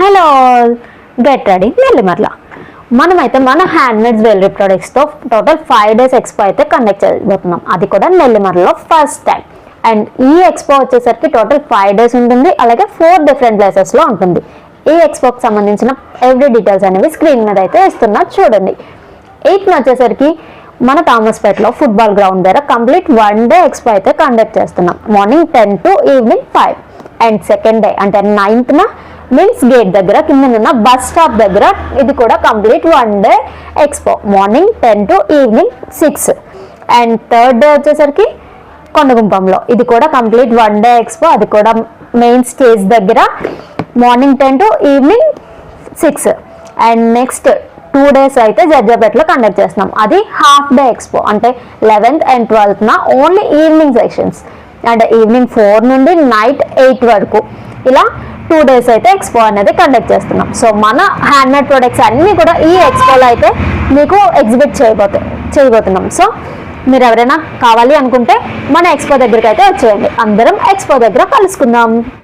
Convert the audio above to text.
Hello, get ready Nellimarla. మనమైతే మన handmade jewellery ప్రొడక్ట్స్తో టోటల్ 5 days ఎక్స్పో అయితే కండక్ట్ చేయబోతున్నాం. అది కూడా నెల్లిమర్లలో ఫస్ట్ టైం. అండ్ ఈ ఎక్స్పో వచ్చేసరికి టోటల్ 5 days ఉంటుంది. అలాగే 4 different ప్లేసెస్లో ఉంటుంది. ఈ ఎక్స్పోకి సంబంధించిన ఎవ్రీ డీటెయిల్స్ అనేవి స్క్రీన్ మీద అయితే ఇస్తున్నా చూడండి. 8th వచ్చేసరికి మన థామస్పేటలో ఫుట్బాల్ గ్రౌండ్ దగ్గర కంప్లీట్ 1 day ఎక్స్పో అయితే కండక్ట్ చేస్తున్నాం. Morning 10 to evening 5. And second day అంటే 9th మిన్స్ గేట్ దగ్గర కింద ఉన్న బస్ స్టాప్ దగ్గర ఇది కూడా complete 1 day expo. Morning 10 to evening 6. And third day వచ్చేసరికి కొండగుంపంలో ఇది కూడా కంప్లీట్ 1 day ఎక్స్పో. అది కూడా మెయిన్ స్టేజ్ దగ్గర morning 10 to evening 6. And next 2 days అయితే జడ్జాపేటలో కండక్ట్ చేస్తున్నాం. అది హాఫ్ డే ఎక్స్పో. అంటే 11th and 12th only evening sections. And evening 4 నుండి నైట్ 8 వరకు ఇలా 2 days అయితే ఎక్స్పో అనేది కండక్ట్ చేస్తున్నాం. సో మన హ్యాండ్మేడ్ ప్రొడక్ట్స్ అన్నీ కూడా ఈ ఎక్స్పోలో అయితే మీకు ఎగ్జిబిట్ చేయబోతున్నాం. సో మీరు ఎవరైనా కావాలి అనుకుంటే మన ఎక్స్పో దగ్గరికి అయితే వచ్చేయండి. అందరం ఎక్స్పో దగ్గర కలుసుకుందాం.